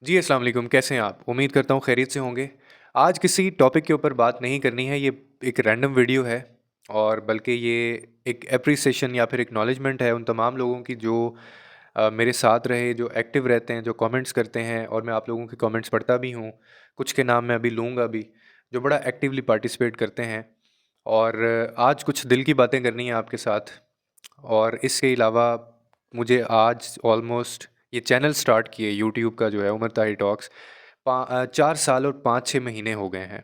जी, अस्सलाम वालेकुम, कैसे हैं आप? उम्मीद करता हूँ खैरियत से होंगे। आज किसी टॉपिक के ऊपर बात नहीं करनी है, ये एक रैंडम वीडियो है और बल्कि ये एक एप्रिसिएशन या फिर एक्नॉलेजमेंट है उन तमाम लोगों की जो मेरे साथ रहे, जो एक्टिव रहते हैं, जो कमेंट्स करते हैं और मैं आप लोगों के कमेंट्स पढ़ता भी हूँ। कुछ के नाम मैं अभी लूँगा भी, जो बड़ा एक्टिवली पार्टिसिपेट करते हैं और आज कुछ दिल की बातें करनी है आपके साथ। और इसके अलावा मुझे आज ऑलमोस्ट ये चैनल स्टार्ट किए यूट्यूब का जो है उमर ताहिर टॉक्स 4 साल और 5-6 महीने हो गए हैं।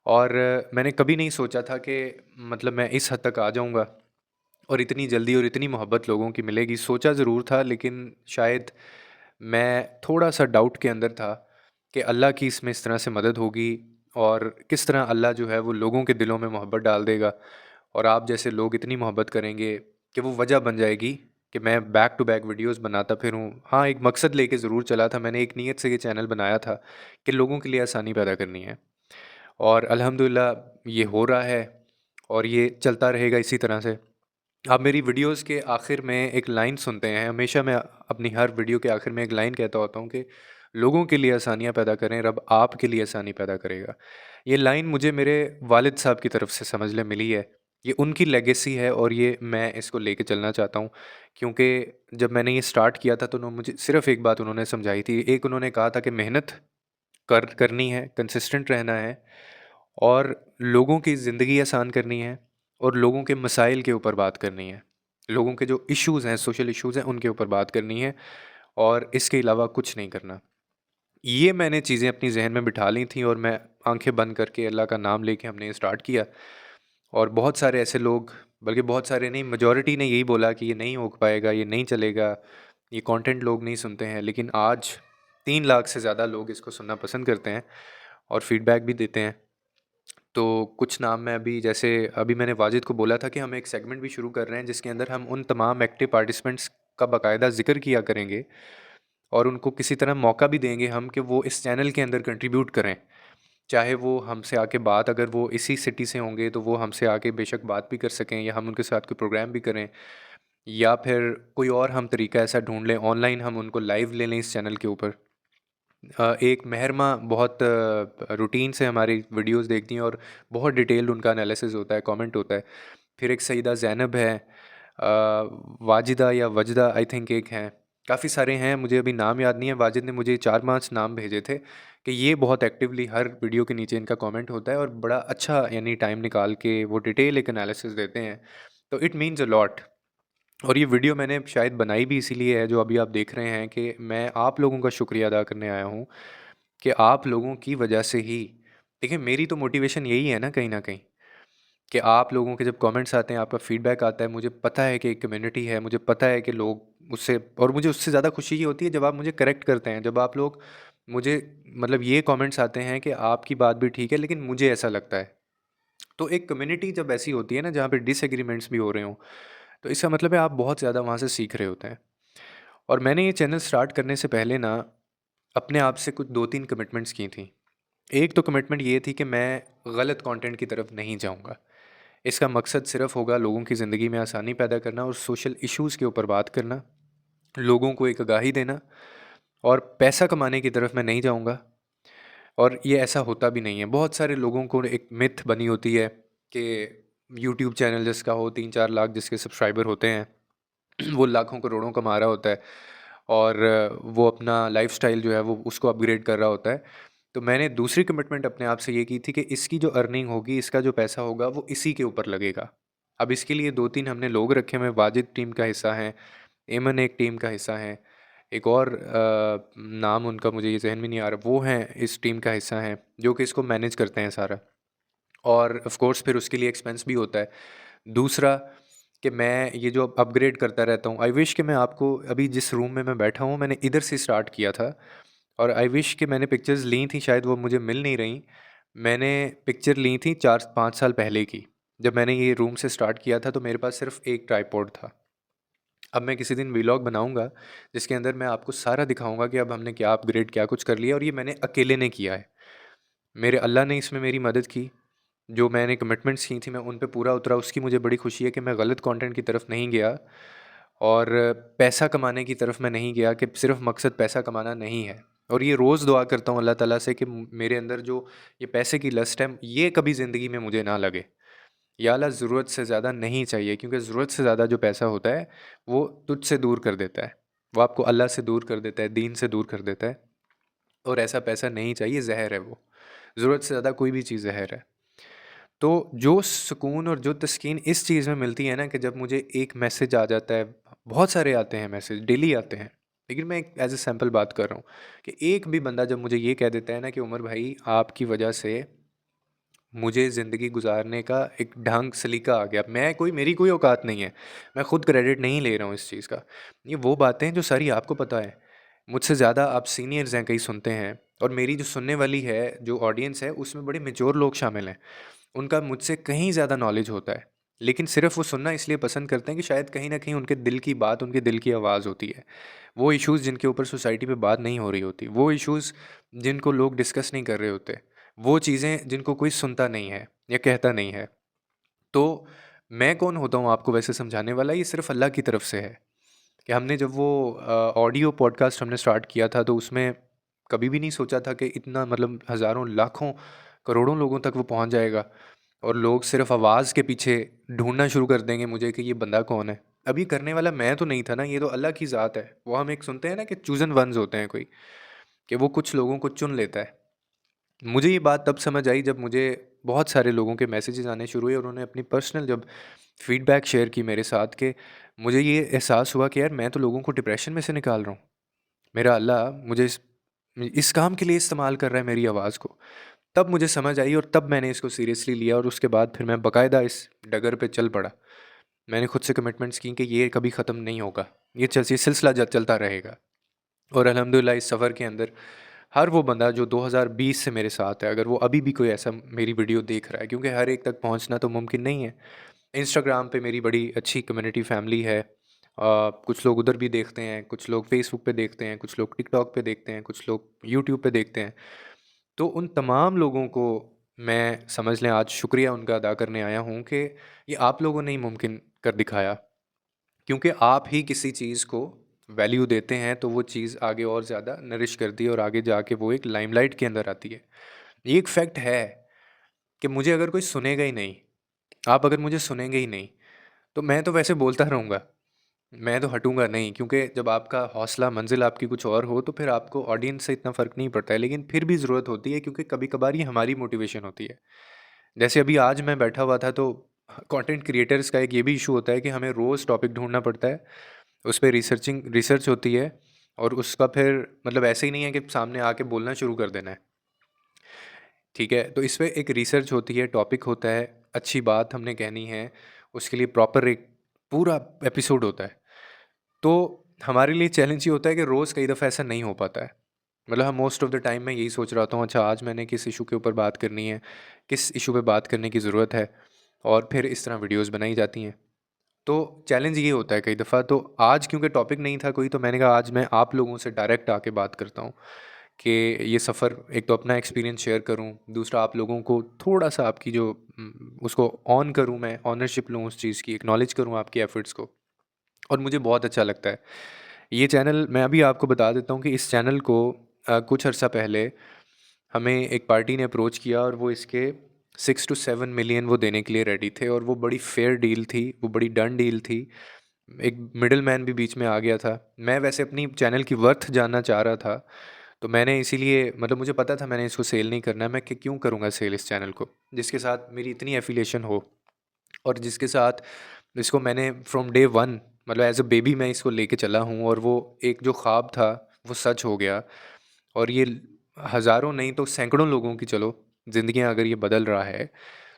और मैंने कभी नहीं सोचा था कि मतलब मैं इस हद तक आ जाऊँगा और इतनी जल्दी और इतनी मोहब्बत लोगों की मिलेगी। सोचा ज़रूर था लेकिन शायद मैं थोड़ा-सा डाउट के अंदर था कि अल्लाह की इसमें इस तरह से मदद होगी और किस तरह अल्लाह जो है वो लोगों के दिलों में मोहब्बत डाल देगा और आप जैसे लोग इतनी मोहब्बत करेंगे कि वो वजह बन जाएगी कि मैं बैक टू बैक वीडियोस बनाता फिरूँ। हाँ, एक मकसद लेके ज़रूर चला था, मैंने एक नीयत से ये चैनल बनाया था कि लोगों के लिए आसानी पैदा करनी है और अल्हम्दुलिल्लाह ये हो रहा है और ये चलता रहेगा इसी तरह से। आप मेरी वीडियोस के आखिर में एक लाइन सुनते हैं, हमेशा मैं अपनी हर वीडियो के आखिर में एक लाइन कहता होता हूँ कि लोगों के लिए आसानियाँ पैदा करें, रब आपके लिए आसानी पैदा करेगा। ये लाइन मुझे मेरे वालिद साहब की तरफ से समझ लें मिली है। ये उनकी लेगेसी है और ये मैं इसको लेके चलना चाहता हूँ क्योंकि जब मैंने ये स्टार्ट किया था तो मुझे सिर्फ़ एक बात उन्होंने समझाई थी। एक उन्होंने कहा था कि मेहनत करनी है, कंसिस्टेंट रहना है और लोगों की ज़िंदगी आसान करनी है और लोगों के मसाइल के ऊपर बात करनी है। लोगों के जो इश्यूज़ हैं, सोशल इश्यूज़ हैं, उनके ऊपर बात करनी है और इसके अलावा कुछ नहीं करना। ये मैंने चीज़ें अपनी ज़हन में बिठा ली थी और मैं आँखें बंद करके अल्लाह का नाम लेके हमने ये स्टार्ट किया और बहुत सारे ऐसे लोग, बल्कि बहुत सारे नहीं, मेजॉरिटी ने यही बोला कि ये नहीं हो पाएगा, ये नहीं चलेगा, ये कंटेंट लोग नहीं सुनते हैं। लेकिन आज 3 लाख से ज़्यादा लोग इसको सुनना पसंद करते हैं और फीडबैक भी देते हैं। तो कुछ नाम मैं अभी, जैसे अभी मैंने वाजिद को बोला था कि हम एक सेगमेंट भी शुरू कर रहे हैं जिसके अंदर हम उन तमाम एक्टिव पार्टिसिपेंट्स का बाकायदा ज़िक्र किया करेंगे और उनको किसी तरह मौका भी देंगे हम कि वो इस चैनल के अंदर कंट्रीब्यूट करें। चाहे वो हमसे आके बात, अगर वो इसी सिटी से होंगे तो वो हमसे आके बेशक बात भी कर सकें या हम उनके साथ कोई प्रोग्राम भी करें या फिर कोई और हम तरीका ऐसा ढूँढ लें, ऑनलाइन हम उनको लाइव ले लें इस चैनल के ऊपर। एक महरमा बहुत रूटीन से हमारी वीडियोस देखती हैं और बहुत डिटेल्ड उनका एनालिसिस होता है, कमेंट होता है। फिर एक सईदा ज़ैनब है, वाजिदा या वजदा आई थिंक एक हैं, काफ़ी सारे हैं, मुझे अभी नाम याद नहीं है। वाजिद ने मुझे 4-5 नाम भेजे थे कि ये बहुत एक्टिवली हर वीडियो के नीचे इनका कमेंट होता है और बड़ा अच्छा यानी टाइम निकाल के वो डिटेल एक एनालिसिस देते हैं। तो इट मीन्स अ लॉट। और ये वीडियो मैंने शायद बनाई भी इसीलिए है जो अभी आप देख रहे हैं कि मैं आप लोगों का शुक्रिया अदा करने आया हूँ कि आप लोगों की वजह से ही, देखिए मेरी तो मोटिवेशन यही है ना कहीं न कहीं, कि आप लोगों के जब कमेंट्स आते हैं, आपका फीडबैक आता है, मुझे पता है कि एक कम्युनिटी है, मुझे पता है कि लोग उससे, और मुझे उससे ज़्यादा खुशी ये होती है जब आप मुझे करेक्ट करते हैं, जब आप लोग मुझे, मतलब ये कमेंट्स आते हैं कि आपकी बात भी ठीक है लेकिन मुझे ऐसा लगता है। तो एक कम्युनिटी जब ऐसी होती है ना जहाँ पे डिसएग्रीमेंट्स भी हो रहे हों, तो इसका मतलब है आप बहुत ज़्यादा वहाँ से सीख रहे होते हैं। और मैंने ये चैनल स्टार्ट करने से पहले ना अपने आप से कुछ 2-3 कमिटमेंट्स की थी। एक तो कमिटमेंट ये थी कि मैं गलत कंटेंट की तरफ नहीं जाऊँगा। इसका मकसद सिर्फ़ होगा लोगों की ज़िंदगी में आसानी पैदा करना और सोशल इश्यूज़ के ऊपर बात करना, लोगों को एक आगाही देना, और पैसा कमाने की तरफ मैं नहीं जाऊँगा। और ये ऐसा होता भी नहीं है। बहुत सारे लोगों को एक मिथ बनी होती है कि यूट्यूब चैनल जिसका हो, 3-4 लाख जिसके सब्सक्राइबर होते हैं, वो लाखों करोड़ों कमा रहा होता है और वो अपना लाइफ़स्टाइल जो है वो उसको अपग्रेड कर रहा होता है। तो मैंने दूसरी कमिटमेंट अपने आप से ये की थी कि इसकी जो अर्निंग होगी, इसका जो पैसा होगा वो इसी के ऊपर लगेगा। अब इसके लिए 2-3 हमने लोग रखे हुए हैं, वाजिद टीम का हिस्सा हैं, एमन एक टीम का हिस्सा हैं, एक और नाम उनका मुझे ये ज़हन में नहीं आ रहा, वो हैं इस टीम का हिस्सा हैं, जो कि इसको मैनेज करते हैं सारा। और ऑफ़ कोर्स फिर उसके लिए एक्सपेंस भी होता है। दूसरा कि मैं ये जो अपग्रेड करता रहता हूँ, आई विश कि मैं आपको, अभी जिस रूम में मैं बैठा हूँ मैंने इधर से स्टार्ट किया था और आई विश कि मैंने पिक्चर्स ली थी, शायद वो मुझे मिल नहीं रहीं। मैंने पिक्चर ली थी 4-5 साल पहले की। जब मैंने ये रूम से स्टार्ट किया था तो मेरे पास सिर्फ़ एक ट्राइपॉड था। अब मैं किसी दिन व्लॉग बनाऊँगा जिसके अंदर मैं आपको सारा दिखाऊँगा कि अब हमने क्या अपग्रेड, क्या कुछ कर लिया और ये मैंने अकेले ने किया है। मेरे अल्लाह ने इसमें मेरी मदद की। जो मैंने कमिटमेंट्स की थी मैं उन पे पूरा उतरा, उसकी मुझे बड़ी खुशी है कि मैं गलत कंटेंट की तरफ नहीं गया और पैसा कमाने की तरफ मैं नहीं गया कि सिर्फ़ मकसद पैसा कमाना नहीं है। और ये रोज़ दुआ करता हूँ अल्लाह ताला से कि मेरे अंदर जो ये पैसे की लस्ट है ये कभी ज़िंदगी में मुझे ना लगे। या अल्लाह ज़रूरत से ज़्यादा नहीं चाहिए, क्योंकि ज़रूरत से ज़्यादा जो पैसा होता है वो तुझसे दूर कर देता है। वो आपको अल्लाह से दूर कर देता है, दीन से दूर कर देता है। और ऐसा पैसा नहीं चाहिए, ज़हर है वो। ज़रूरत से ज़्यादा कोई भी चीज़ ज़हर है। तो जो सुकून और जो तस्कीन इस चीज़ में मिलती है ना कि जब मुझे एक मैसेज आ जाता है, बहुत सारे आते हैं मैसेज, डेली आते हैं। लेकिन मैं एक एज़ अ सैंपल बात कर रहा हूँ कि एक भी बंदा जब मुझे ये कह देता है ना कि उमर भाई आपकी वजह से मुझे ज़िंदगी गुज़ारने का एक ढंग सलीका आ गया। मैं कोई मेरी कोई औकात नहीं है। मैं खुद क्रेडिट नहीं ले रहा हूँ इस चीज़ का। ये वो बातें हैं जो सारी आपको पता है। मुझसे ज़्यादा आप सीनियर्स हैं, कई सुनते हैं, और मेरी जो सुनने वाली है, जो ऑडियंस है, उसमें बड़े मैच्योर लोग शामिल हैं। उनका मुझसे कहीं ज़्यादा नॉलेज होता है। लेकिन सिर्फ़ वो सुनना इसलिए पसंद करते हैं कि शायद कहीं न कहीं उनके दिल की बात, उनके दिल की आवाज़ होती है। वो इश्यूज़ जिनके ऊपर सोसाइटी में बात नहीं हो रही होती, वो इश्यूज़ जिनको लोग डिस्कस नहीं कर रहे होते, वो चीज़ें जिनको कोई सुनता नहीं है या कहता नहीं है। तो मैं कौन होता हूँ आपको वैसे समझाने वाला, ये सिर्फ़ अल्लाह की तरफ से है। कि हमने जब वो ऑडियो पॉडकास्ट हमने स्टार्ट किया था, तो उसमें कभी भी नहीं सोचा था कि इतना, मतलब हज़ारों, लाखों, करोड़ों लोगों तक वो पहुँच जाएगा और लोग सिर्फ़ आवाज़ के पीछे ढूँढना शुरू कर देंगे मुझे कि ये बंदा कौन है। अब ये करने वाला मैं तो नहीं था ना, ये तो अल्लाह की ज़ात है। वो हम एक सुनते हैं ना कि चूज़न वन्स होते हैं कोई, कि वो कुछ लोगों को चुन लेता है। मुझे ये बात तब समझ आई जब मुझे बहुत सारे लोगों के मैसेजेस आने शुरू हुए और उन्होंने अपनी पर्सनल जब फीडबैक शेयर की मेरे साथ, कि मुझे ये एहसास हुआ कि यार मैं तो लोगों को डिप्रेशन में से निकाल रहा हूँ। मेरा अल्लाह मुझे इस काम के लिए इस्तेमाल कर रहा है मेरी आवाज़ को। तब मुझे समझ आई और तब मैंने इसको सीरियसली लिया और उसके बाद फिर मैं बाकायदा इस डगर पे चल पड़ा। मैंने खुद से कमिटमेंट्स की कि ये कभी ख़त्म नहीं होगा। ये सिलसिला चलता रहेगा। और अल्हम्दुलिल्लाह इस सफ़र के अंदर हर वो बंदा जो 2020 से मेरे साथ है, अगर वो अभी भी कोई ऐसा मेरी वीडियो देख रहा है, क्योंकि हर एक तक पहुंचना तो मुमकिन नहीं है। इंस्टाग्राम पे मेरी बड़ी अच्छी कम्युनिटी फैमिली है। कुछ लोग उधर भी देखते हैं, कुछ लोग फेसबुक पे देखते हैं, कुछ लोग टिकटॉक पे देखते हैं, कुछ लोग यूट्यूब पे देखते हैं। तो उन तमाम लोगों को मैं, समझ लें, आज शुक्रिया उनका अदा करने आया हूँ कि ये आप लोगों ने ही मुमकिन कर दिखाया। क्योंकि आप ही किसी चीज़ को वैल्यू देते हैं तो वो चीज़ आगे और ज़्यादा नरिश करती है और आगे जाके वो एक लाइमलाइट के अंदर आती है। ये एक फैक्ट है कि मुझे अगर कोई सुनेगा ही नहीं, आप अगर मुझे सुनेंगे ही नहीं, तो मैं तो वैसे बोलता रहूँगा। मैं तो हटूँगा नहीं, क्योंकि जब आपका हौसला मंज़िल आपकी कुछ और हो तो फिर आपको ऑडियंस से इतना फ़र्क नहीं पड़ता है। लेकिन फिर भी ज़रूरत होती है, क्योंकि कभी-कभार ये हमारी मोटिवेशन होती है। जैसे अभी आज मैं बैठा हुआ था, तो कंटेंट क्रिएटर्स का एक ये भी इशू होता है कि हमें रोज़ टॉपिक ढूँढना पड़ता है। उस पे रिसर्च होती है और उसका फिर, मतलब ऐसे ही नहीं है कि सामने आके बोलना शुरू कर देना है। ठीक है? तो इस पे एक रिसर्च होती है, टॉपिक होता है, अच्छी बात हमने कहनी है, उसके लिए प्रॉपर एक पूरा एपिसोड होता है। तो हमारे लिए चैलेंज ये होता है कि रोज़ कई दफ़ा ऐसा नहीं हो पाता है। मतलब हम मोस्ट ऑफ़ द टाइम मैं यही सोच रहा होता हूँ, अच्छा आज मैंने किस इशू के ऊपर बात करनी है, किस इशू पे बात करने की ज़रूरत है, और फिर इस तरह वीडियोज़ बनाई जाती हैं। तो चैलेंज ये होता है कई दफ़ा, तो आज क्योंकि टॉपिक नहीं था कोई, तो मैंने कहा आज मैं आप लोगों से डायरेक्ट आके बात करता हूँ कि ये सफ़र, एक तो अपना एक्सपीरियंस शेयर करूँ, दूसरा आप लोगों को थोड़ा-सा आपकी जो उसको ऑन करूँ, मैं ऑनरशिप लूँ उस चीज़ की, एक्नॉलेज करूँ आपके एफ़र्ट्स को, और मुझे बहुत अच्छा लगता है। ये चैनल, मैं अभी आपको बता देता हूँ कि इस चैनल को कुछ अर्सा पहले हमें एक पार्टी ने अप्रोच किया और वो इसके 6 टू 7 मिलियन वो देने के लिए रेडी थे, और वो बड़ी फेयर डील थी, वो बड़ी डन डील थी। एक मिडल मैन भी बीच में आ गया था। मैं वैसे अपनी चैनल की वर्थ जानना चाह रहा था, तो मैंने इसीलिए, मतलब मुझे पता था मैंने इसको सेल नहीं करना है, मैं क्यों करूँगा सेल इस चैनल को, जिसके साथ मेरी इतनी एफिलिएशन हो और जिसके साथ इसको मैंने फ्रॉम डे वन, मतलब एज अ बेबी मैं इसको लेके चला हूँ, और वो एक जो ख्वाब था वो सच हो गया। और ये हज़ारों नहीं तो सैकड़ों लोगों की, चलो, ज़िंदगियाँ अगर ये बदल रहा है,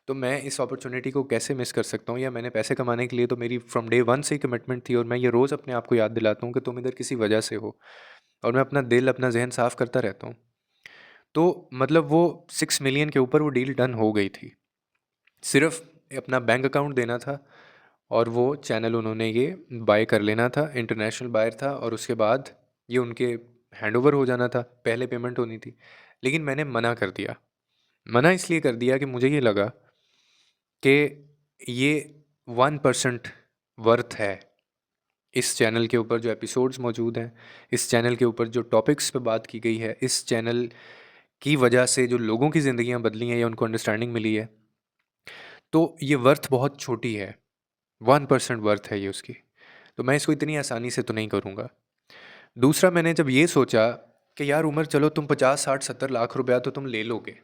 तो मैं इस अपॉर्चुनिटी को कैसे मिस कर सकता हूँ। या मैंने पैसे कमाने के लिए तो मेरी फ्रॉम डे वन से ही कमिटमेंट थी, और मैं ये रोज़ अपने आप को याद दिलाता हूँ कि तुम इधर किसी वजह से हो, और मैं अपना दिल, अपना जहन साफ़ करता रहता हूँ। तो मतलब वो 6 मिलियन के ऊपर वो डील डन हो गई थी। सिर्फ़ अपना बैंक अकाउंट देना था और वो चैनल उन्होंने ये बाय कर लेना था, इंटरनेशनल बायर था, और उसके बाद ये उनके हैंडओवर हो जाना था, पहले पेमेंट होनी थी। लेकिन मैंने मना कर दिया। मना इसलिए कर दिया कि मुझे ये लगा कि ये 1% वर्थ है इस चैनल के ऊपर जो एपिसोड्स मौजूद हैं, इस चैनल के ऊपर जो टॉपिक्स पे बात की गई है, इस चैनल की वजह से जो लोगों की ज़िंदगियाँ बदली हैं या उनको अंडरस्टैंडिंग मिली है, तो ये वर्थ बहुत छोटी है, 1% वर्थ है ये उसकी। तो मैं इसको इतनी आसानी से तो नहीं करूँगा। दूसरा, मैंने जब ये सोचा कि यार उमर, चलो तुम 50, 60, 70 लाख रुपया तो तुम ले लोगे,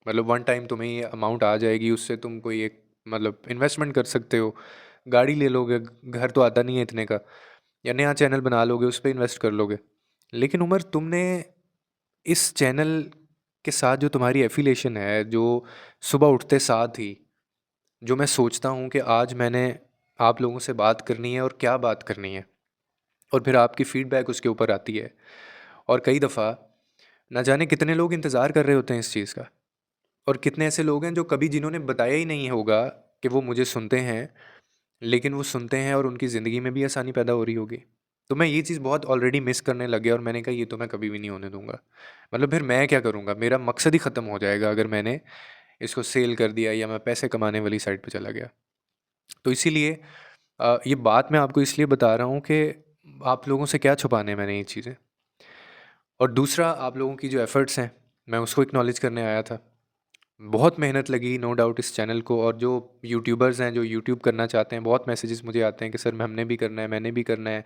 मतलब वन टाइम तुम्हें ये अमाउंट आ जाएगी, उससे तुम कोई एक मतलब इन्वेस्टमेंट कर सकते हो, गाड़ी ले लोगे, घर तो आता नहीं है इतने का, या नया चैनल बना लोगे, उस पे इन्वेस्ट कर लोगे। लेकिन उमर, तुमने इस चैनल के साथ जो तुम्हारी एफिलिएशन है, जो सुबह उठते साथ ही जो मैं सोचता हूँ कि आज मैंने आप लोगों से बात करनी है और क्या बात करनी है, और फिर आपकी फ़ीडबैक उसके ऊपर आती है, और कई दफ़ा ना जाने कितने लोग इंतज़ार कर रहे होते हैं इस चीज़ का, और कितने ऐसे लोग हैं जो कभी जिन्होंने बताया ही नहीं होगा कि वो मुझे सुनते हैं, लेकिन वो सुनते हैं और उनकी ज़िंदगी में भी आसानी पैदा हो रही होगी। तो मैं ये चीज़ बहुत ऑलरेडी मिस करने लग गया, और मैंने कहा ये तो मैं कभी भी नहीं होने दूँगा। मतलब फिर मैं क्या करूँगा? मेरा मकसद ही ख़त्म हो जाएगा अगर मैंने इसको सेल कर दिया या मैं पैसे कमाने वाली साइड पे चला गया। तो इसीलिए ये बात मैं आपको इसलिए बता रहा हूँ कि आप लोगों से क्या छुपाने मैंने ये चीज़ें। और दूसरा, आप लोगों की जो एफ़र्ट्स हैं, मैं उसको एक्नॉलेज करने आया था। बहुत मेहनत लगी नो डाउट इस चैनल को, और जो यूट्यूबर्स हैं जो यूट्यूब करना चाहते हैं, बहुत मैसेजेस मुझे आते हैं कि सर हमने भी करना है, मैंने भी करना है,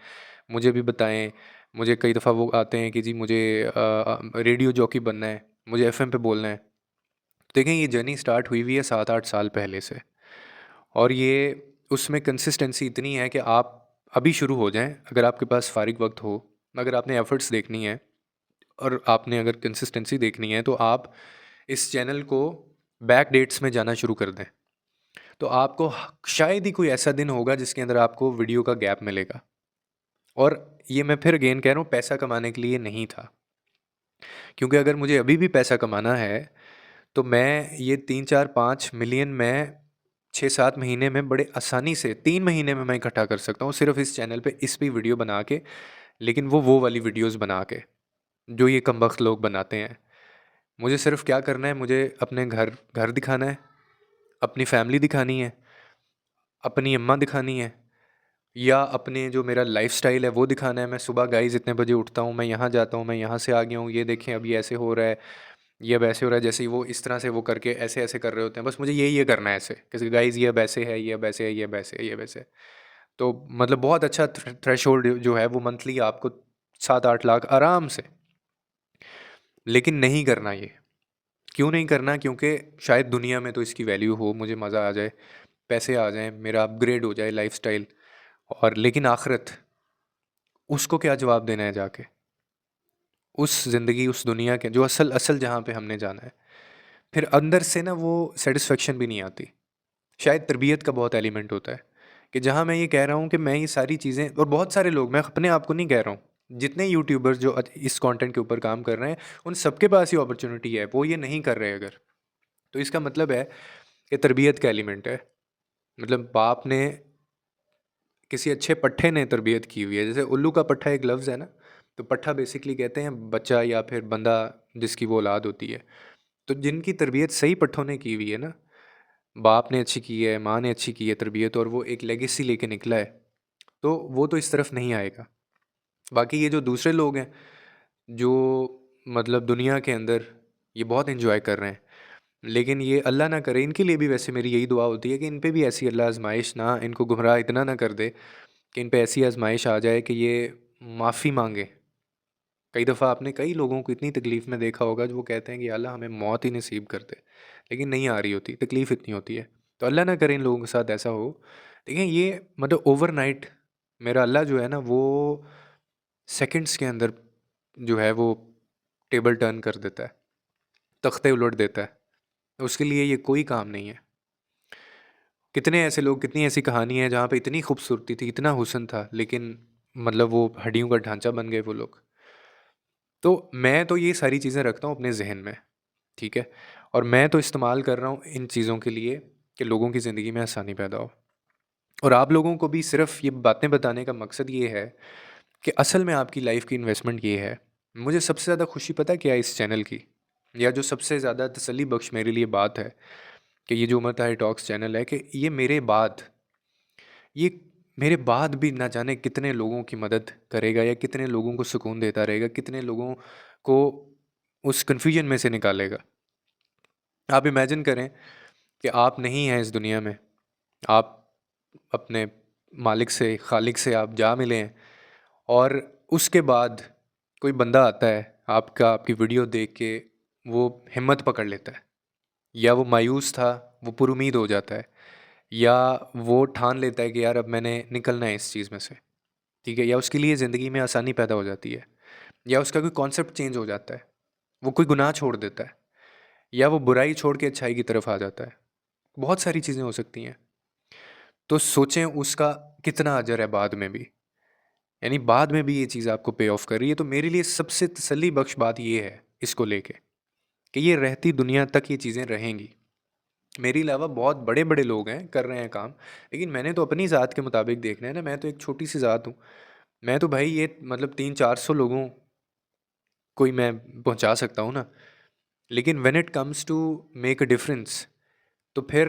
मुझे भी बताएं। मुझे कई दफ़ा वो आते हैं कि जी मुझे रेडियो जॉकी बनना है, मुझे एफएम पे बोलना है। देखें, ये जर्नी स्टार्ट हुई हुई है 7-8 साल पहले से, और ये उसमें कंसिस्टेंसी इतनी है कि आप अभी शुरू हो जाएं अगर आपके पास फारिग वक्त हो, अगर आपने एफर्ट्स देखनी है और आपने अगर कंसिस्टेंसी देखनी है, तो आप इस चैनल को बैक डेट्स में जाना शुरू कर दें। तो आपको शायद ही कोई ऐसा दिन होगा जिसके अंदर आपको वीडियो का गैप मिलेगा। और ये मैं फिर अगेन कह रहा हूँ, पैसा कमाने के लिए नहीं था, क्योंकि अगर मुझे अभी भी पैसा कमाना है तो मैं ये 3-4-5 मिलियन मैं 6-7 महीने में बड़े आसानी से, 3 महीने में मैं इकट्ठा कर सकता हूँ सिर्फ इस चैनल पे इस पे वीडियो बना के। लेकिन वो वाली वीडियोस बना के जो ये कमबख्त लोग बनाते हैं। मुझे सिर्फ क्या करना है, मुझे अपने घर घर दिखाना है, अपनी फैमिली दिखानी है, अपनी अम्मा दिखानी है, या अपने जो मेरा लाइफ़स्टाइल है वो दिखाना है। मैं सुबह गाइज़ इतने बजे उठता हूँ, मैं यहाँ जाता हूँ, मैं यहाँ से आ गया हूँ, ये देखें अभी ऐसे हो रहा है, ये अब ऐसे हो रहा है। जैसे ही वो इस तरह से वो करके ऐसे-ऐसे कर रहे होते हैं, बस मुझे ये करना है ऐसे, कैसे गाइज़ ये अब ऐसे है, ये अब ऐसे है, ये अब ऐसे है, ये अब ऐसे है। तो मतलब बहुत अच्छा थ्रेशोल्ड जो है वो मंथली आपको 7-8 लाख आराम से। लेकिन नहीं करना ये। क्यों नहीं करना? क्योंकि शायद दुनिया में तो इसकी वैल्यू हो, मुझे मज़ा आ जाए, पैसे आ जाएँ, मेरा अपग्रेड हो जाए लाइफ़स्टाइल, और लेकिन आखिरत, उसको क्या जवाब देना है जाके? उस ज़िंदगी, उस दुनिया के जो असल असल जहाँ पे हमने जाना है। फिर अंदर से ना वो सैटिस्फैक्शन भी नहीं आती। शायद तरबियत का बहुत एलिमेंट होता है कि जहाँ मैं ये कह रहा हूँ कि मैं ये सारी चीज़ें, और बहुत सारे लोग, मैं अपने आप को नहीं कह रहा हूँ, जितने यूट्यूबर्स जो इस कंटेंट के ऊपर काम कर रहे हैं, उन सबके पास ये अपॉर्चुनिटी है, वो ये नहीं कर रहे अगर, तो इसका मतलब है कि तरबियत का एलिमेंट है। मतलब बाप ने, किसी अच्छे पट्ठे ने तरबियत की हुई है। जैसे उल्लू का पट्ठा एक लफ्ज़ है ना, तो पट्ठा बेसिकली कहते हैं बच्चा या फिर बंदा जिसकी वो औलाद होती है। तो जिनकी तरबियत सही पट्ठों ने की हुई है ना, बाप ने अच्छी की है, माँ ने अच्छी की है तरबियत, और वो एक लेगेसी लेके निकला है, तो वो तो इस तरफ नहीं आएगा। बाकी ये जो दूसरे लोग हैं, जो मतलब दुनिया के अंदर ये बहुत एंजॉय कर रहे हैं, लेकिन ये अल्लाह ना करे, इनके लिए भी वैसे मेरी यही दुआ होती है कि इन पे भी ऐसी अल्लाह आजमाइश ना, इनको गुमराह इतना ना कर दे कि इन पे ऐसी आजमाइश आ जाए कि ये माफ़ी मांगे। कई दफ़ा आपने कई लोगों को इतनी तकलीफ़ में देखा होगा जो वो कहते हैं कि या अल्लाह हमें मौत ही नसीब कर दे, लेकिन नहीं आ रही होती, तकलीफ़ इतनी होती है। तो अल्लाह ना करे इन लोगों के साथ ऐसा हो। देखिए, ये मतलब ओवरनाइट मेरा अल्लाह जो है ना, वो सेकंड्स के अंदर जो है वो टेबल टर्न कर देता है, तख्ते उलट देता है। उसके लिए ये कोई काम नहीं है। कितने ऐसे लोग, कितनी ऐसी कहानी है जहाँ पे इतनी खूबसूरती थी, इतना हुस्न था, लेकिन मतलब वो हड्डियों का ढांचा बन गए वो लोग। तो मैं तो ये सारी चीज़ें रखता हूँ अपने ज़हन में, ठीक है? और मैं तो इस्तेमाल कर रहा हूँ इन चीज़ों के लिए कि लोगों की ज़िंदगी में आसानी पैदा हो। और आप लोगों को भी सिर्फ़ ये बातें बताने का मकसद ये है कि असल में आपकी लाइफ़ की इन्वेस्टमेंट ये है। मुझे सबसे ज़्यादा खुशी पता है क्या है इस चैनल की? या जो सबसे ज़्यादा तसल्ली बख्श मेरे लिए बात है कि ये जो उमर ताहिर टॉक्स चैनल है, कि ये मेरे बाद, ये मेरे बाद भी ना जाने कितने लोगों की मदद करेगा या कितने लोगों को सुकून देता रहेगा, कितने लोगों को उस कन्फ्यूजन में से निकालेगा। आप इमेजिन करें कि आप नहीं हैं इस दुनिया में, आप अपने मालिक से, खालिक से आप जा मिले हैं, और उसके बाद कोई बंदा आता है आपकी वीडियो देख के, वो हिम्मत पकड़ लेता है, या वो मायूस था वो पुरुमीद हो जाता है, या वो ठान लेता है कि यार अब मैंने निकलना है इस चीज़ में से, ठीक है, या उसके लिए ज़िंदगी में आसानी पैदा हो जाती है, या उसका कोई कॉन्सेप्ट चेंज हो जाता है, वो कोई गुनाह छोड़ देता है, या वो बुराई छोड़ के अच्छाई की तरफ आ जाता है। बहुत सारी चीज़ें हो सकती हैं। तो सोचें उसका कितना अजर है बाद में भी, यानी बाद में भी ये चीज़ आपको पे ऑफ कर रही है। तो मेरे लिए सबसे तसल्ली बख्श बात ये है इसको लेके, कि ये रहती दुनिया तक ये चीज़ें रहेंगी। मेरे अलावा बहुत बड़े बड़े लोग हैं कर रहे हैं काम, लेकिन मैंने तो अपनी ज़ात के मुताबिक देखना है ना। मैं तो एक छोटी सी ज़ात हूँ। मैं तो भाई ये मतलब 300-400 लोगों को ही मैं पहुँचा सकता हूँ ना। लेकिन when it comes to make a difference, तो फिर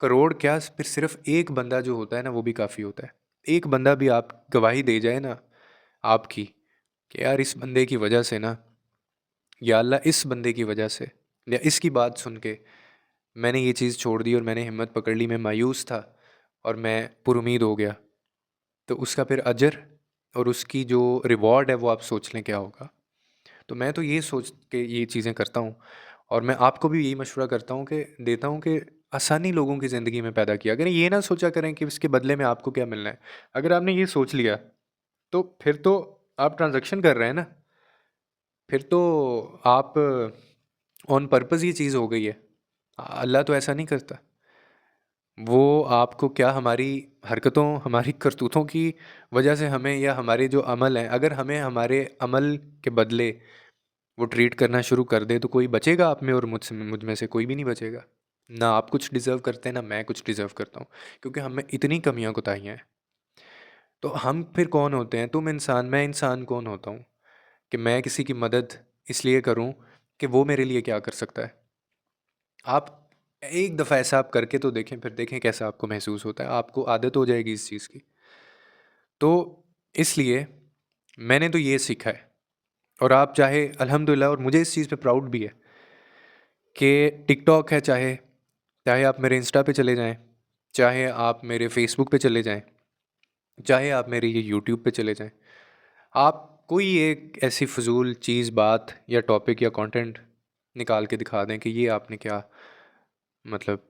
करोड़ क्या, फिर सिर्फ एक बंदा जो होता है ना वो भी काफ़ी होता है। एक बंदा भी आप गवाही दे जाए ना आपकी, कि यार इस बंदे की वजह से ना, या अल्लाह इस बंदे की वजह से, या इसकी बात सुन के मैंने ये चीज़ छोड़ दी और मैंने हिम्मत पकड़ ली, मैं मायूस था और मैं पुरुमीद हो गया, तो उसका फिर अजर और उसकी जो रिवॉर्ड है वो आप सोच लें क्या होगा। तो मैं तो ये सोच के ये चीज़ें करता हूँ, और मैं आपको भी यही मशवरा करता हूँ कि देता हूँ कि आसानी लोगों की ज़िंदगी में पैदा किया करें। ये ना सोचा करें कि इसके बदले में आपको क्या मिलना है। अगर आपने ये सोच लिया तो फिर तो आप ट्रांजैक्शन कर रहे हैं ना, फिर तो आप ऑन पर्पस ये चीज़ हो गई है। अल्लाह तो ऐसा नहीं करता। वो आपको क्या, हमारी हरकतों, हमारी करतूतों की वजह से हमें, या हमारे जो अमल हैं, अगर हमें हमारे अमल के बदले वो ट्रीट करना शुरू कर दे, तो कोई बचेगा आप में और मुझसे, मुझ में से कोई भी नहीं बचेगा। ना आप कुछ डिज़र्व करते हैं, ना मैं कुछ डिज़र्व करता हूँ, क्योंकि हम में इतनी कमियां कोताहियाँ हैं। तो हम फिर कौन होते हैं? तुम इंसान, मैं इंसान कौन होता हूँ कि मैं किसी की मदद इसलिए करूँ कि वो मेरे लिए क्या कर सकता है। आप एक दफ़ा ऐसा आप करके तो देखें, फिर देखें कैसा आपको महसूस होता है। आपको आदत हो जाएगी इस चीज़ की। तो इसलिए मैंने तो ये सीखा है, और आप चाहे अल्हम्दुलिल्लाह, और मुझे इस चीज़ पे प्राउड भी है कि टिकटॉक है, चाहे चाहे आप मेरे इंस्टा पे चले जाएं, चाहे आप मेरे फेसबुक पे चले जाएं, चाहे आप मेरे ये यूट्यूब पे चले जाएं, आप कोई एक ऐसी फजूल चीज़, बात या टॉपिक या कंटेंट निकाल के दिखा दें कि ये आपने क्या मतलब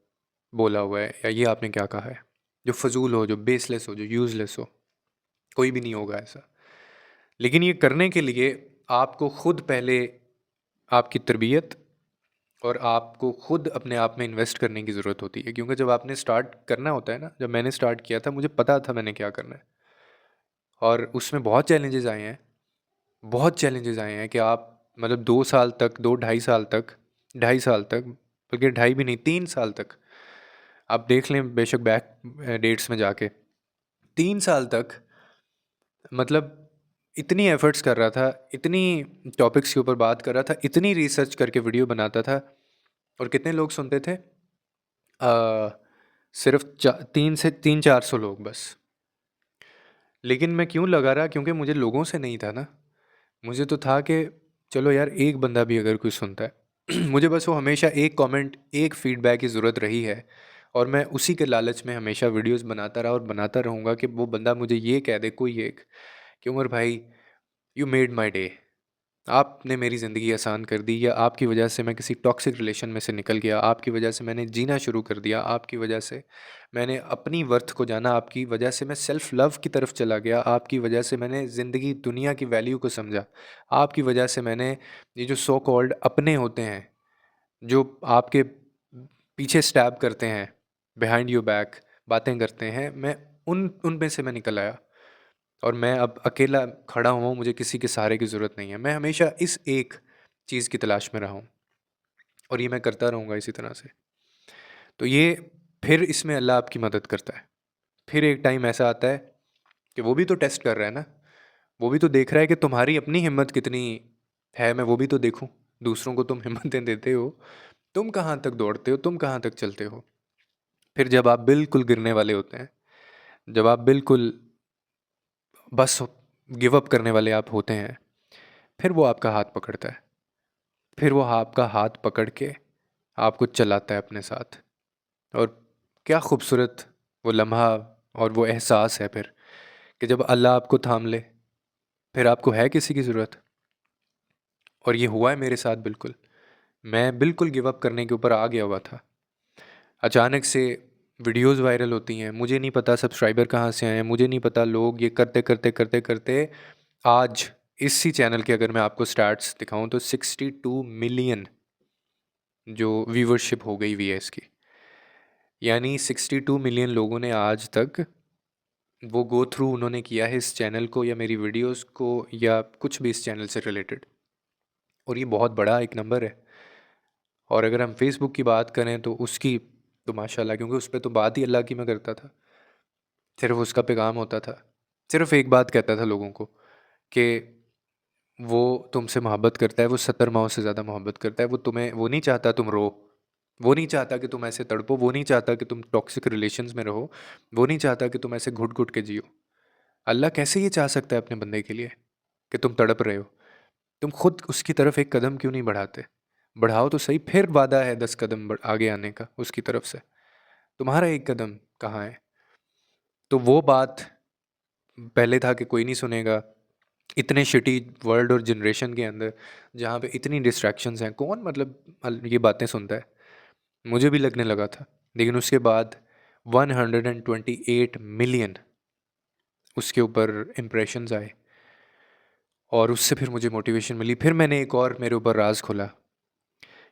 बोला हुआ है, या ये आपने क्या कहा है, जो फजूल हो, जो बेसलेस हो, जो यूज़लेस हो। कोई भी नहीं होगा ऐसा। लेकिन ये करने के लिए आपको खुद पहले, आपकी तरबियत और आपको खुद अपने आप में इन्वेस्ट करने की ज़रूरत होती है। क्योंकि जब आपने स्टार्ट करना होता है ना, जब मैंने स्टार्ट किया था मुझे पता था मैंने क्या करना है, और उसमें बहुत चैलेंजेस आए हैं। बहुत चैलेंजेस आए हैं कि आप मतलब 2 साल तक, 2 ढाई साल तक, 2.5 साल तक, बल्कि ढाई भी नहीं, 3 साल तक आप देख लें बेशक बैक डेट्स में जाके, 3 साल तक मतलब इतनी एफर्ट्स कर रहा था, इतनी टॉपिक्स के ऊपर बात कर रहा था, इतनी रिसर्च करके वीडियो बनाता था, और कितने लोग सुनते थे? सिर्फ 300 से 400 लोग बस। लेकिन मैं क्यों लगा रहा? क्योंकि मुझे लोगों से नहीं था ना। मुझे तो था कि चलो यार एक बंदा भी अगर कोई सुनता है मुझे बस वो हमेशा एक कमेंट, एक फीडबैक की ज़रूरत रही है, और मैं उसी के लालच में हमेशा वीडियोस बनाता रहा और बनाता रहूँगा कि वो बंदा मुझे ये कह दे, कोई एक, कि उमर भाई, यू मेड माई डे, आपने मेरी ज़िंदगी आसान कर दी, या आपकी वजह से मैं किसी टॉक्सिक रिलेशन में से निकल गया, आपकी वजह से मैंने जीना शुरू कर दिया, आपकी वजह से मैंने अपनी वर्थ को जाना, आपकी वजह से मैं सेल्फ़ लव की तरफ चला गया, आपकी वजह से मैंने ज़िंदगी दुनिया की वैल्यू को समझा, आपकी वजह से मैंने ये जो सो कॉल्ड अपने होते हैं, जो आपके पीछे स्टैब करते हैं, बिहाइंड योर बैक बातें करते हैं, मैं उन में से मैं निकल आया, और मैं अब अकेला खड़ा हुआ हूँ, मुझे किसी के सहारे की ज़रूरत नहीं है। मैं हमेशा इस एक चीज़ की तलाश में रहा हूँ, और ये मैं करता रहूँगा इसी तरह से। तो ये फिर इसमें अल्लाह आपकी मदद करता है। फिर एक टाइम ऐसा आता है कि वो भी तो टेस्ट कर रहा है ना, वो भी तो देख रहा है कि तुम्हारी अपनी हिम्मत कितनी है, मैं वो भी तो देखूँ। दूसरों को तुम हिम्मतें देते हो, तुम कहाँ तक दौड़ते हो, तुम कहाँ तक चलते हो। फिर जब आप बिल्कुल गिरने वाले होते हैं, जब आप बिल्कुल बस गिव अप करने वाले आप होते हैं, फिर वो आपका हाथ पकड़ता है, फिर वो आपका हाथ पकड़ के आपको चलाता है अपने साथ। और क्या खूबसूरत वो लम्हा और वो एहसास है फिर, कि जब अल्लाह आपको थाम ले, फिर आपको है किसी की ज़रूरत। और ये हुआ है मेरे साथ बिल्कुल। मैं बिल्कुल गिव अप करने के ऊपर आ गया हुआ था। अचानक से वीडियोज़ वायरल होती हैं, मुझे नहीं पता सब्सक्राइबर कहाँ से आए हैं, मुझे नहीं पता, लोग ये करते करते करते करते आज इसी चैनल के अगर मैं आपको स्टैट्स दिखाऊं तो 62 मिलियन जो व्यूवरशिप हो गई वीएस की। यानी 62 मिलियन लोगों ने आज तक वो गो थ्रू उन्होंने किया है इस चैनल को या मेरी वीडियोस को या कुछ भी इस चैनल से रिलेटेड। और ये बहुत बड़ा एक नंबर है। और अगर हम फेसबुक की बात करें तो उसकी तो माशाल्लाह, क्योंकि उस पर तो बात ही अल्लाह की मैं करता था, सिर्फ उसका पैगाम होता था, सिर्फ एक बात कहता था लोगों को कि वो तुमसे मोहब्बत करता है, वो 70 माओ से ज़्यादा मोहब्बत करता है, वो तुम्हें, वो नहीं चाहता तुम रो, वो नहीं चाहता कि तुम ऐसे तड़पो, वो नहीं चाहता कि तुम टॉक्सिक रिलेशंस में रहो, वो नहीं चाहता कि तुम ऐसे घुट घुट के जियो। अल्लाह कैसे ये चाह सकता है अपने बंदे के लिए कि तुम तड़प रहे हो? तुम खुद उसकी तरफ एक कदम क्यों नहीं बढ़ाते? बढ़ाओ तो सही, फिर वादा है 10 कदम आगे आने का उसकी तरफ से। तुम्हारा एक कदम कहाँ है? तो वो बात पहले था कि कोई नहीं सुनेगा। इतने शिटी वर्ल्ड और जनरेशन के अंदर जहाँ पे इतनी डिस्ट्रैक्शंस हैं, कौन मतलब ये बातें सुनता है? मुझे भी लगने लगा था। लेकिन उसके बाद 128 मिलियन उसके ऊपर इम्प्रेशंस आए और उससे फिर मुझे मोटिवेशन मिली। फिर मैंने एक और मेरे ऊपर राज खोला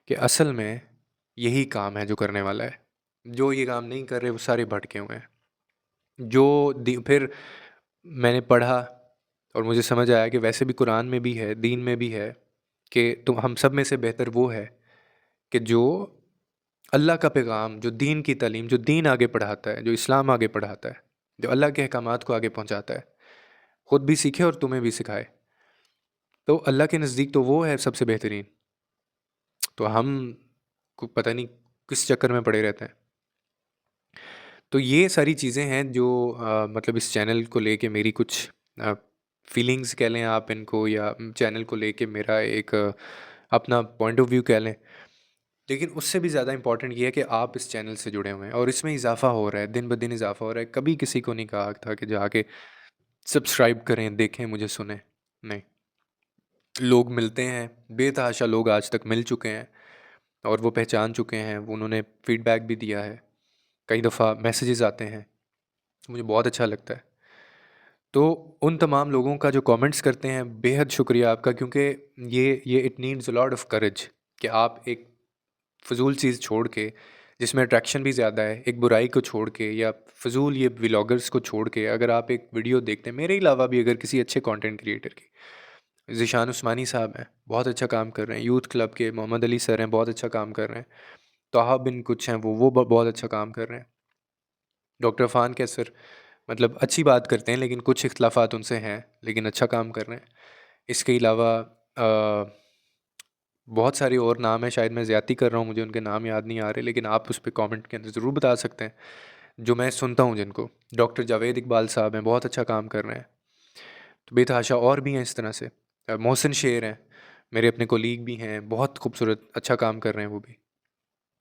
कि असल में यही काम है जो करने वाला है। जो ये काम नहीं कर रहे वो सारे भटके हुए हैं। फिर मैंने पढ़ा और मुझे समझ आया कि वैसे भी कुरान में भी है, दीन में भी है कि तुम हम सब में से बेहतर वो है कि जो अल्लाह का पैगाम, जो दीन की तालीम, जो दीन आगे पढ़ाता है, जो इस्लाम आगे पढ़ाता है, जो अल्लाह के अहकामात को आगे पहुंचाता है, खुद भी सीखे और तुम्हें भी सिखाए। तो अल्लाह के नज़दीक तो वो है सबसे बेहतरीन। तो हम को पता नहीं किस चक्कर में पड़े रहते हैं। तो ये सारी चीज़ें हैं जो मतलब इस चैनल को लेके मेरी कुछ फीलिंग्स कह लें आप इनको, या चैनल को लेके मेरा एक अपना पॉइंट ऑफ व्यू कह लें। लेकिन उससे भी ज़्यादा इम्पोर्टेंट ये है कि आप इस चैनल से जुड़े हुए हैं और इसमें इजाफा हो रहा है, दिन ब दिन इजाफा हो रहा है। कभी किसी को नहीं कहा था कि जाके सब्सक्राइब करें, देखें, मुझे सुने, नहीं। लोग मिलते हैं, बेतहाशा लोग आज तक मिल चुके हैं और वो पहचान चुके हैं, उन्होंने फीडबैक भी दिया है, कई दफ़ा मैसेजेस आते हैं, मुझे बहुत अच्छा लगता है। तो उन तमाम लोगों का जो कमेंट्स करते हैं, बेहद शुक्रिया आपका, क्योंकि ये it needs a lot of courage कि आप एक फ़िज़ूल चीज़ छोड़ के, जिसमें अट्रैक्शन भी ज़्यादा है, एक बुराई को छोड़ के या फ़िज़ूल ये व्लॉगर्स को छोड़ के अगर आप एक वीडियो देखते हैं, मेरे अलावा भी अगर किसी अच्छे कंटेंट क्रिएटर की, ज़ीशान उस्मानी साहब हैं, बहुत अच्छा काम कर रहे हैं, यूथ क्लब के मोहम्मद अली सर हैं, बहुत अच्छा काम कर रहे हैं, तोहा बिन कुछ हैं, वो बहुत अच्छा काम कर रहे हैं, डॉक्टर फ़ान कैसर मतलब अच्छी बात करते हैं लेकिन कुछ इख्तलाफात उनसे हैं, लेकिन अच्छा काम कर रहे हैं। इसके अलावा बहुत सारे और नाम हैं, शायद मैं ज़्यादती कर रहा हूँ, मुझे उनके नाम याद नहीं आ रहे, लेकिन आप उस पे कमेंट के अंदर ज़रूर बता सकते हैं, जो मैं सुनता हूँ जिनको। डॉक्टर जावेद इकबाल साहब हैं, बहुत अच्छा काम कर रहे हैं। तो बेतहाशा और भी हैं इस तरह से। मोहसिन शेर हैं, मेरे अपने कोलीग भी हैं, बहुत खूबसूरत अच्छा काम कर रहे हैं वो भी।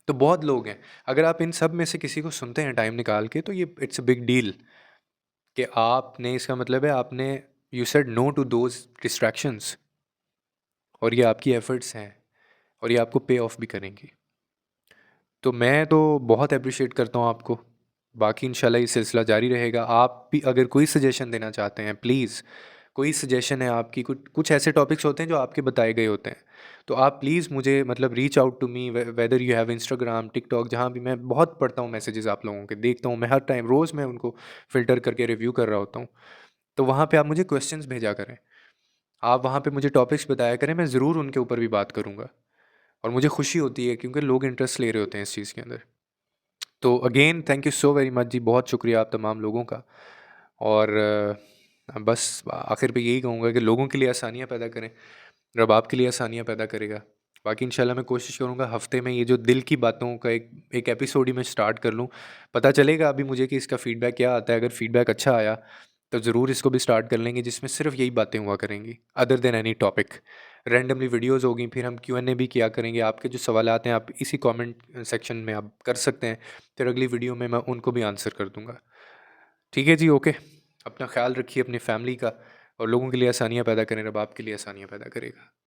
तो बहुत लोग हैं, अगर आप इन सब में से किसी को सुनते हैं टाइम निकाल के, तो ये इट्स अ बिग डील कि आपने, इसका मतलब है आपने you said no to those distractions, और ये आपकी एफर्ट्स हैं और ये आपको पे ऑफ भी करेंगी। तो मैं तो बहुत अप्रिशिएट करता हूँ आपको। बाकी इंशाल्लाह ये सिलसिला जारी रहेगा। आप भी अगर कोई सजेशन देना चाहते हैं, प्लीज़, कोई सजेशन है आपकी, कुछ कुछ ऐसे टॉपिक्स होते हैं जो आपके बताए गए होते हैं, तो आप प्लीज़ मुझे मतलब reach out to me, whether you have Instagram, TikTok, जहाँ भी, मैं बहुत पढ़ता हूँ मैसेजेस आप लोगों के, देखता हूँ मैं हर टाइम, रोज़ मैं उनको फ़िल्टर करके रिव्यू कर रहा होता हूँ। तो वहाँ पे आप मुझे क्वेश्चंस भेजा करें, आप वहाँ पे मुझे टॉपिक्स बताया करें, मैं ज़रूर उनके ऊपर भी बात करूँगा। और मुझे खुशी होती है क्योंकि लोग इंटरेस्ट ले रहे होते हैं इस चीज़ के अंदर। तो again thank you so very much जी, बहुत शुक्रिया आप तमाम लोगों का। और बस आखिर पे यही कहूँगा कि लोगों के लिए आसानियाँ पैदा करें, रब आपके लिए आसानियाँ पैदा करेगा। बाकी इंशाल्लाह मैं कोशिश करूँगा हफ़्ते में ये जो दिल की बातों का एक एपिसोड ही मैं स्टार्ट कर लूँ। पता चलेगा अभी मुझे कि इसका फ़ीडबैक क्या आता है। अगर फ़ीडबैक अच्छा आया तो ज़रूर इसको भी स्टार्ट कर लेंगे, जिसमें सिर्फ यही बातें हुआ करेंगी, other than any topic. Randomly videos होगी, फिर हम क्यू एन ए भी किया करेंगे। आपके जो सवालात हैं आप इसी कमेंट सेक्शन में आप कर सकते हैं, फिर अगली वीडियो में मैं उनको भी आंसर कर दूँगा। ठीक है जी, ओके। अपना ख़्याल रखिए अपनी फैमिली का, और लोगों के लिए आसानियाँ पैदा करें, रब आपके लिए आसानियाँ पैदा करेगा।